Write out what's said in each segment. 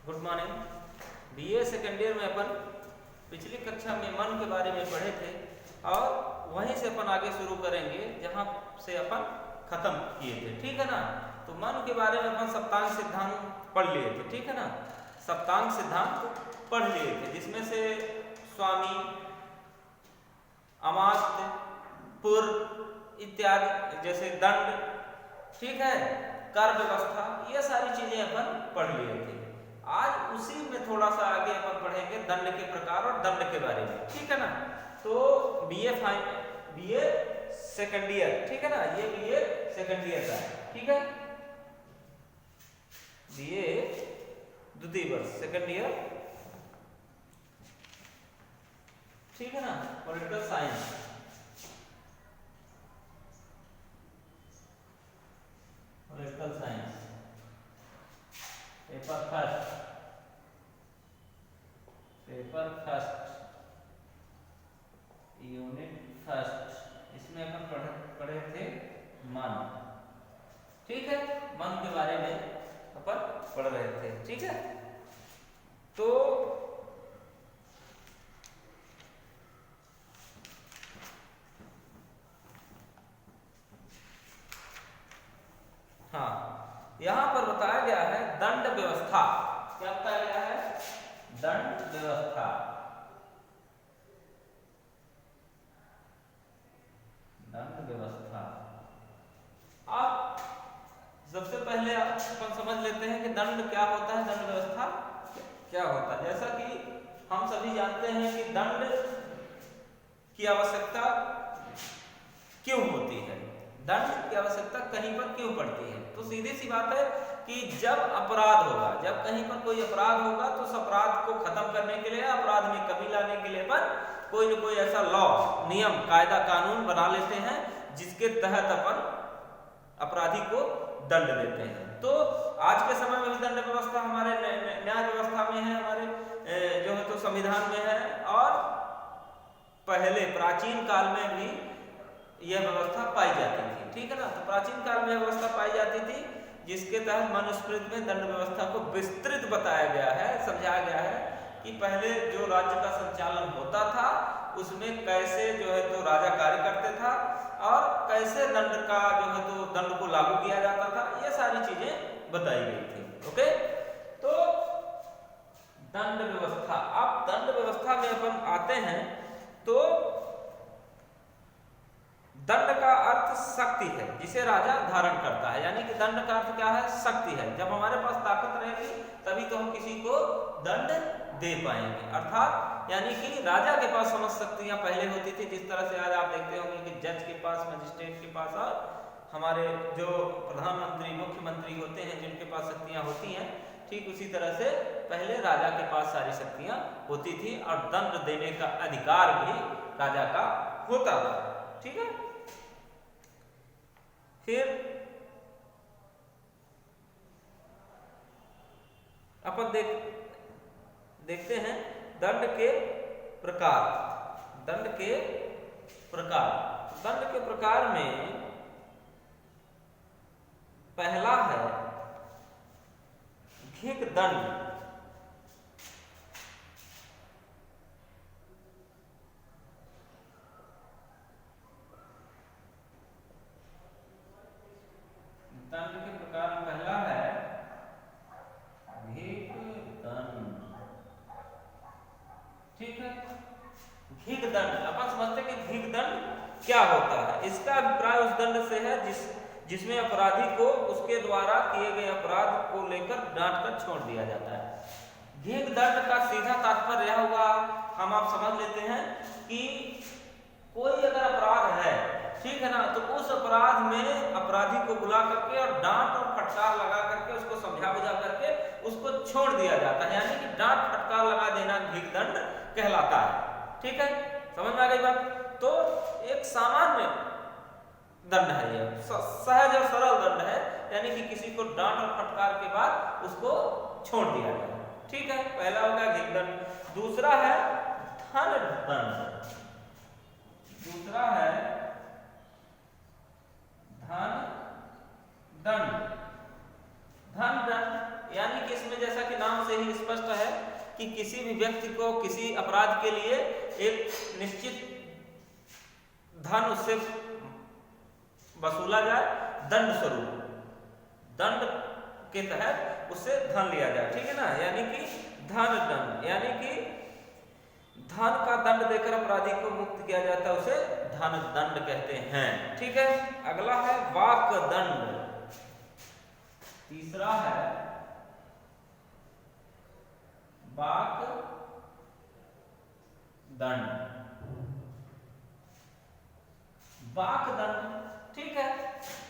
Good morning. BA second year में अपन पिछली कक्षा में मन के बारे में पढ़े थे और वहीं से अपन आगे शुरू करेंगे जहाँ से अपन खत्म किए थे, ठीक है ना। तो मन के बारे में अपन सप्तांग सिद्धांत पढ़ लिए थे, ठीक है ना। सप्तांग सिद्धांत पढ़ लिए थे जिसमें से स्वामी, अमात्य, पुर इत्यादि जैसे दंड, ठीक है, कर व्यवस्था, ये सारी चीजें अपन पढ़ लिए थे। आज उसी में थोड़ा सा आगे अपन पढ़ेंगे दंड के प्रकार और दंड के बारे में, ठीक है ना। तो बीए सेकंड ईयर, ठीक है ना, ये बीए सेकंड ईयर का है, ठीक है। बीए द्वितीय वर्ष सेकंड ईयर, ठीक है ना। Political science, political science, paper first, unit first. इसमें अपन पढ़े थे मन, ठीक है। मन के बारे में अपन पढ़ रहे थे, ठीक है। तो हाँ, यहां पर बताया गया है दंड व्यवस्था। क्या बताया गया है? दंड व्यवस्था। दंड व्यवस्था। अब सबसे पहले अपन समझ लेते हैं कि दंड क्या होता है, दंड व्यवस्था क्या होता है। जैसा कि हम सभी जानते हैं कि दंड की आवश्यकता क्यों होती है, दंड की आवश्यकता कहीं पर क्यों पड़ती है। तो सीधी सी बात है कि जब अपराध होगा, जब कहीं पर कोई अपराध होगा तो उस अपराध को खत्म करने के लिए, अपराध में कमी लाने के लिए अपन कोई न कोई ऐसा लॉ, नियम, कायदा, कानून बना लेते हैं जिसके तहत अपन अपराधी को दंड देते हैं। तो आज के समय में भी दंड व्यवस्था हमारे न्याय व्यवस्था में है, हमारे जो है तो संविधान में है, और पहले प्राचीन काल में भी यह व्यवस्था पाई जाती थी, ठीक है ना। तो प्राचीन काल में यह व्यवस्था पाई जाती थी जिसके तहत मनुस्मृति में दंड व्यवस्था को विस्तृत बताया गया है, समझाया गया है कि पहले जो राज्य का संचालन होता था उसमें कैसे जो है तो राजा कार्य करते था और कैसे दंड का जो है तो दंड को लागू किया जाता था, ये सारी चीजें बताई गई थी। ओके, तो दंड व्यवस्था। अब दंड व्यवस्था में अपन आते हैं तो दंड का अर्थ शक्ति है जिसे राजा धारण करता है, यानी कि दंड का अर्थ क्या है? शक्ति है। जब हमारे पास ताकत रहेगी तभी तो हम किसी को दंड दे पाएंगे। अर्थात यानी कि राजा के पास समस्त शक्तियां पहले होती थी, जिस तरह से आज आप देखते होंगे कि जज के पास, मजिस्ट्रेट के पास और हमारे जो प्रधानमंत्री, मुख्यमंत्री होते हैं जिनके पास शक्तियां होती हैं, ठीक उसी तरह से पहले राजा के पास सारी शक्तियां होती थी और दंड देने का अधिकार भी राजा का होता था, ठीक है। फिर अपन देखते हैं दंड के प्रकार। दंड के प्रकार, दंड के प्रकार में पहला है घिक दंड। दंड के प्रकार में पहला है घिक दंड, ठीक है। घिक दंड अपन समझते हैं कि घिक दंड क्या होता है। इसका अभिप्राय उस दंड से है जिसमें अपराधी को उसके द्वारा किए गए अपराध को लेकर डांट कर छोड़ दिया जाता है। घिक दंड का सीधा तात्पर्य यह हुआ, हम आप समझ लेते हैं कि कोई अगर अपराध है, ठीक है ना, तो उस अपराध में अपराधी को बुला करके और डांट और फटकार लगा करके उसको समझा बुझा करके उसको छोड़ दिया जाता है, यानी कि डांट फटकार लगा देना घिक दंड कहलाता है, ठीक है। समझ में आ गई बात? तो एक सामान्य दंड है, यह सहज और सरल दंड है, यानी कि किसी को डांट और फटकार के बाद उसको छोड़ दिया जाए, ठीक है। पहला हो गया घिक दंड। दूसरा है धन दंड। दूसरा है धन दंड। धन दंड यानी कि इसमें जैसा कि नाम से ही स्पष्ट है कि किसी भी व्यक्ति को किसी अपराध के लिए एक निश्चित धन उससे वसूला जाए, दंड स्वरूप, दंड के तहत उससे धन लिया जाए, ठीक है ना। यानी कि धन दंड, यानी कि धन का दंड देकर अपराधी को मुक्त किया जाता है, उसे धन दंड कहते हैं, ठीक है। अगला है वाक दंड। तीसरा है वाक दंड। वाक दंड, ठीक है।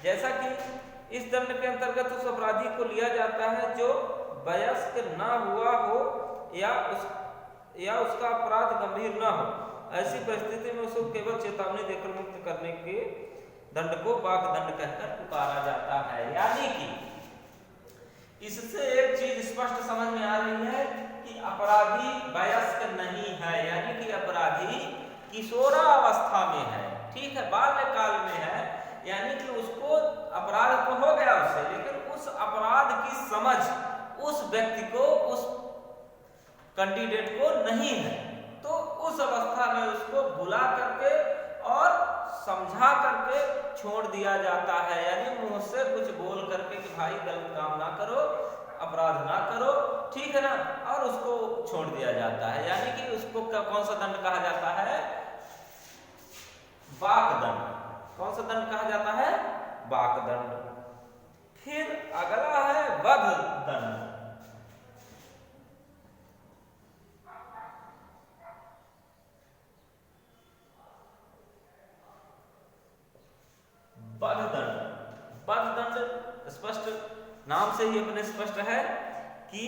जैसा कि इस दंड के अंतर्गत उस अपराधी को लिया जाता है जो वयस्क ना हुआ हो या उसका अपराध गंभीर ना हो। ऐसी परिस्थिति में उसको केवल चेतावनी देकर मुक्त करने के दंड को वाक दंड कहकर पुकारा जाता है। यानी कि इससे एक चीज स्पष्ट समझ में आ रही है कि अपराधी वयस्क नहीं है, यानी कि अपराधी किशोरावस्था में है, ठीक है, बाल्यकाल में है। यानी कि उसको अपराध तो हो गया उससे, लेकिन उस अपराध की समझ उस व्यक्ति को, उस कैंडिडेट को नहीं है। तो उस अवस्था में उसको बुला करके और समझा करके छोड़ दिया जाता है, यानी मुंह से कुछ बोल करके कि भाई गलत काम ना करो, अपराध ना करो, ठीक है ना, और उसको छोड़ दिया जाता है। यानी कि उसको कौन सा दंड कहा जाता है? वाक दंड। कौन सा दंड कहा जाता है? वाक दंड। फिर अगला है वध दंड। वध दंड, वध दंड स्पष्ट नाम से ही अपने स्पष्ट है कि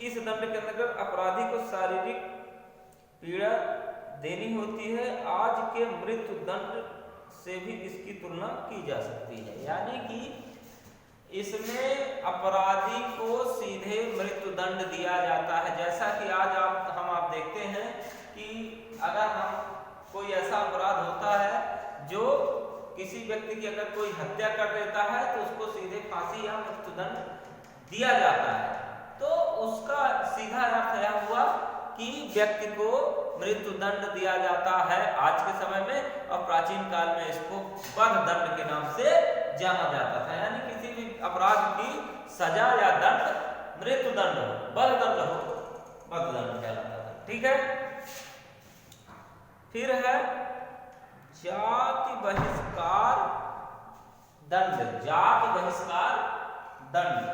इस दंड के अंतर्गत अपराधी को शारीरिक पीड़ा देनी होती है। आज के मृत्यु दंड से भी इसकी तुलना की जा सकती है। यानी कि इसमें अपराधी को सीधे मृत्यु दंड दिया जाता है। जैसा कि आज आप देखते हैं कि अगर हम कोई ऐसा अपराध होता है जो किसी व्यक्ति की अगर कोई हत्या कर देता है तो उसको सीधे फांसी या मृत्युदंड दिया जाता है। तो उसका सीधा अर्थ यह हुआ कि व्यक्ति को मृत्युदंड दिया जाता है आज के समय में, और प्राचीन काल में इसको वध दंड के नाम से जाना जाता था। यानी किसी भी अपराध की सजा या दंड मृत्युदंड हो, वध दंड हो, वध दंड कहलाता था, ठीक है। फिर है जाति बहिष्कार दंड। जाति बहिष्कार दंड,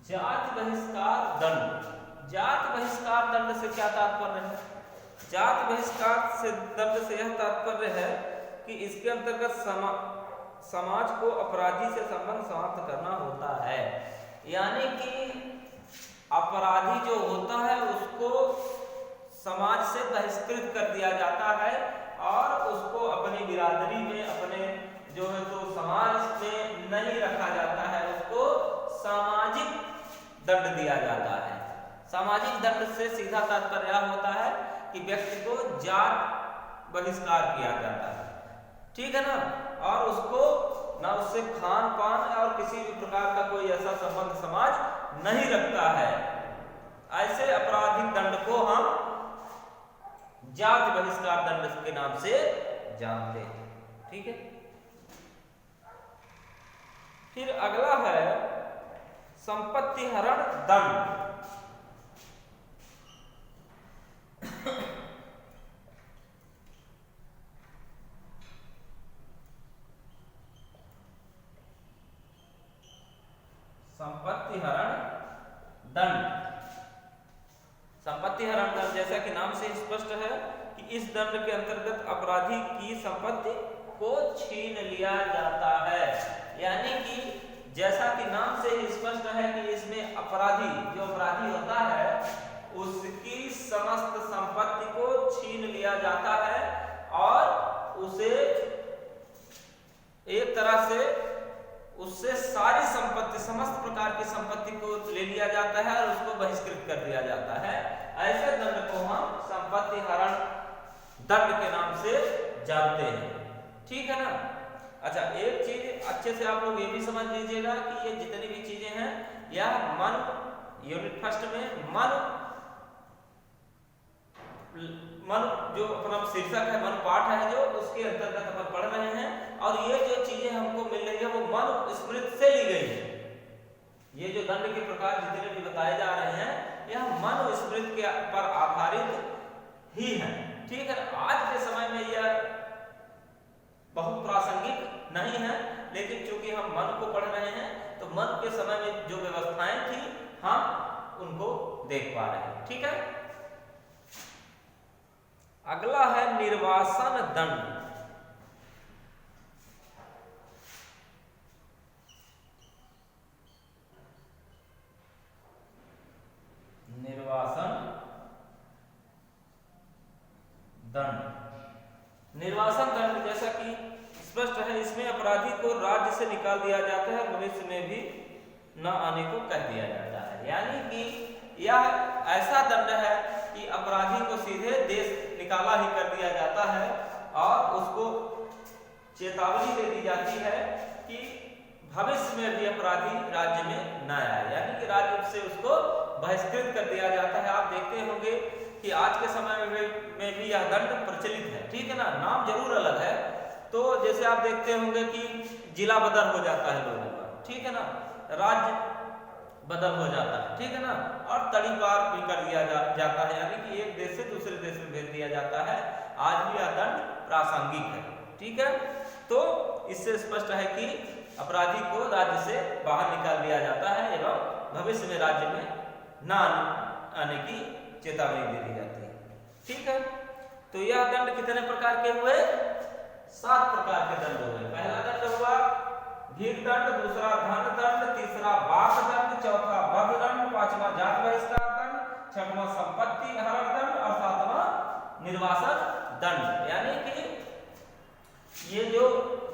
जाति बहिष्कार दंड। जाति बहिष्कार दंड से क्या तात्पर्य है? जाति बहिष्कार से दंड से यह तात्पर्य है कि इसके अंतर्गत समाज को अपराधी से संबंध समाप्त करना होता है। यानी कि अपराधी जो होता है उसको समाज से बहिष्कृत कर दिया जाता है और उसको अपनी बिरादरी में, अपने जो है तो समाज में नहीं रखा जाता है, उसको सामाजिक दंड दिया जाता है। सामाजिक दंड से सीधा तात्पर्य होता है कि व्यक्ति को जात बहिष्कार किया जाता है, ठीक है ना, और उसको ना उससे खान पान और किसी भी प्रकार का कोई ऐसा संबंध समाज नहीं रखता है। ऐसे आपराधिक दंड को हम जाति बहिष्कार दंड के नाम से जानते हैं, ठीक है। फिर अगला है संपत्ति हरण दंड। संपत्ति हरण दंड, संपत्ति हरण दंड जैसा कि नाम से स्पष्ट है कि इस दंड के अंतर्गत अपराधी की संपत्ति को छीन लिया जाता है। यानी कि जैसा कि नाम से ही स्पष्ट है कि इसमें अपराधी, जो अपराधी होता है उसकी समस्त संपत्ति को छीन लिया जाता है और उसे एक तरह से उससे सारी संपत्ति, समस्त प्रकार की संपत्ति को ले लिया जाता है और उसको बहिष्कृत कर दिया जाता है। ऐसे दंड को हम संपत्ति हरण दंड के नाम से जानते हैं। ठीक है ना। अच्छा, एक चीज अच्छे से आप लोग ये भी समझ लीजिएगा कि ये जितनी भी चीजें हैं, यह मन यूनिट फर्स्ट में मन जो अपना शीर्षक है, मन पाठ है जो, उसके अंतर्गत अपन पढ़ रहे हैं। और ये जो चीजें हमको मिल रही है वो मन स्मृति से ली गई है। ये जो दंड के प्रकार जितने भी बताए जा रहे हैं, यह मन स्मृति के पर आधारित ही है। ठीक है। आज के समय में यह बहुत प्रासंगिक नहीं है, लेकिन चूंकि हम मन को पढ़ रहे हैं तो मन के समय में जो व्यवस्थाएं थी हम उनको देख पा रहे हैं। ठीक है। अगला है निर्वासन दंड। निर्वासन दंड। निर्वासन दंड जैसा कि स्पष्ट है, इसमें अपराधी को राज्य से निकाल दिया जाता है, भविष्य में भी न आने को कह दिया जाता है। यानी कि यह ऐसा दंड है कि अपराधी को सीधे देश निकाला ही कर दिया जाता है और उसको चेतावनी दे दी जाती है कि भविष्य में भी अपराधी राज्य में न आए, यानी कि राज्य से उसको बहिष्कृत कर दिया जाता है। आप देखते होंगे कि आज के समय में भी यह दंड प्रचलित है। ठीक है ना। नाम जरूर अलग है। तो जैसे आप देखते होंगे कि जिला बदल हो जाता है लोगों का, ठीक है ना, राज्य बदल हो जाता है, ठीक है ना, और तड़ी पार भी कर दिया जाता है, यानी कि एक देश से दूसरे देश में भेज दिया जाता है। आज भी यह दंड प्रासंगिक है। ठीक है। तो इससे स्पष्ट है कि अपराधी को राज्य से बाहर निकाल दिया जाता है एवं भविष्य में राज्य में न आने की चेतावनी दे दी जाती है। ठीक है। तो यह दंड कितने प्रकार के हुए? 7 प्रकार के दंड हो गए। पहला दंड हुआ भीख दंड, दूसरा धन दंड, तीसरा वाक दंड, चौथा वध दंड, पांचवा जात बहिष्कार दंड, छठवां संपत्ति हरण दंड और सातवां निर्वासन दंड। यानी कि ये जो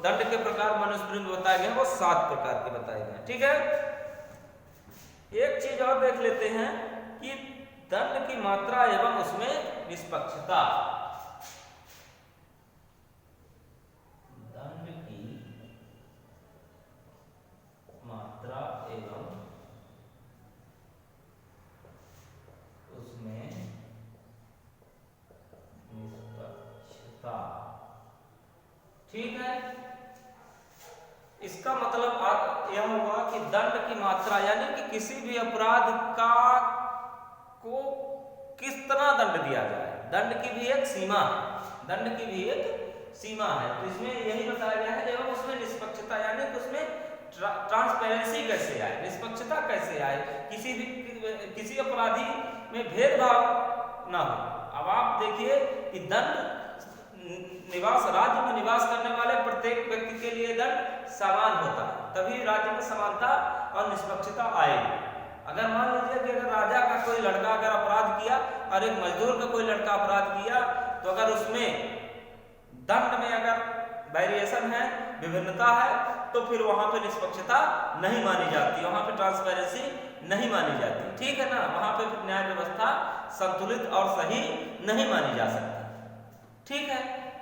दंड के प्रकार मनुस्मृति में बताए गए वो 7 प्रकार के बताए गए। ठीक है। एक चीज और देख लेते हैं कि दंड की मात्रा एवं उसमें निष्पक्षता। दंड की मात्रा एवं उसमें निष्पक्षता। ठीक है। इसका मतलब यह हुआ कि दंड की मात्रा, यानी कि किसी भी अपराध का को किस तरह दंड दिया जाए। दंड की भी एक सीमा है, दंड की भी एक सीमा है। तो इसमें यही बताया गया है। एवं उसमें निष्पक्षता, यानी कि उसमें ट्रांसपेरेंसी कैसे आए, निष्पक्षता कैसे आए, किसी अपराधी में भेदभाव ना हो। अब आप देखिए कि दंड राज्य में निवास करने वाले प्रत्येक व्यक्ति के लिए दंड समान होता है, तभी राज्य में समानता और निष्पक्षता आएगी। अगर मान लीजिए कि अगर राजा का कोई लड़का अगर अपराध किया और एक मजदूर का कोई लड़का अपराध किया, तो अगर उसमें दंड में अगर वेरिएशन है, विभिन्नता है, तो फिर वहां पे निष्पक्षता नहीं मानी जाती, वहां पे ट्रांसपेरेंसी नहीं मानी जाती। ठीक है ना। वहां पे फिर न्याय व्यवस्था संतुलित और सही नहीं मानी जा सकती। ठीक है।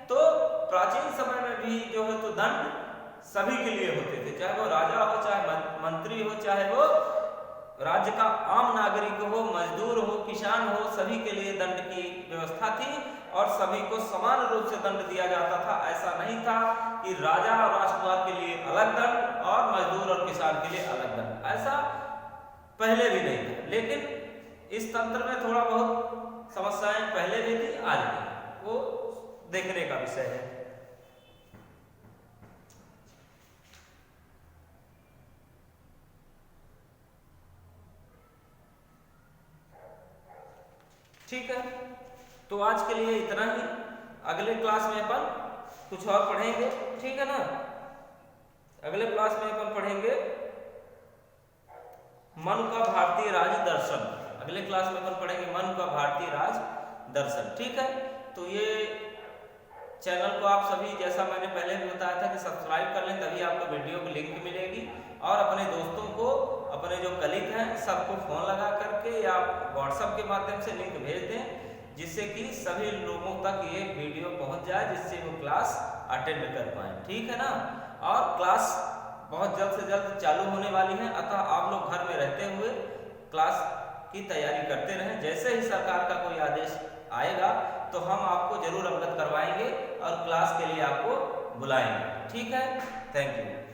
तो प्राचीन समय में भी जो है तो दंड सभी के लिए होते थे, चाहे वो राजा हो, चाहे मंत्री हो, चाहे वो राज्य का आम नागरिक हो, मजदूर हो, किसान हो, सभी के लिए दंड की व्यवस्था थी और सभी को समान रूप से दंड दिया जाता था। ऐसा नहीं था कि राजा और राजकुमार के लिए अलग दंड और मजदूर और किसान के लिए अलग दंड, ऐसा पहले भी नहीं था। लेकिन इस तंत्र में थोड़ा बहुत समस्याएं पहले भी थी, आज भी, वो देखने का विषय है। ठीक है। तो आज के लिए इतना ही। अगले क्लास में अपन कुछ और पढ़ेंगे। ठीक है ना। अगले क्लास में अपन पढ़ेंगे मन का भारतीय राज दर्शन। अगले क्लास में अपन पढ़ेंगे मन का भारतीय राज दर्शन। ठीक है। तो ये चैनल को आप सभी, जैसा मैंने पहले भी बताया था कि सब्सक्राइब कर लें, तभी आपको वीडियो की लिंक मिलेगी। और अपने दोस्तों को, अपने जो कलीग हैं सबको फ़ोन लगा करके या व्हाट्सएप के माध्यम से लिंक भेज दें, जिससे कि सभी लोगों तक ये वीडियो पहुंच जाए, जिससे वो क्लास अटेंड कर पाएँ। ठीक है ना। और क्लास बहुत जल्द से जल्द चालू होने वाली है, अतः आप लोग घर में रहते हुए क्लास की तैयारी करते रहें। जैसे ही सरकार का कोई आदेश आएगा तो हम आपको जरूर अवगत करवाएंगे और क्लास के लिए आपको बुलाएंगे। ठीक है, थैंक यू।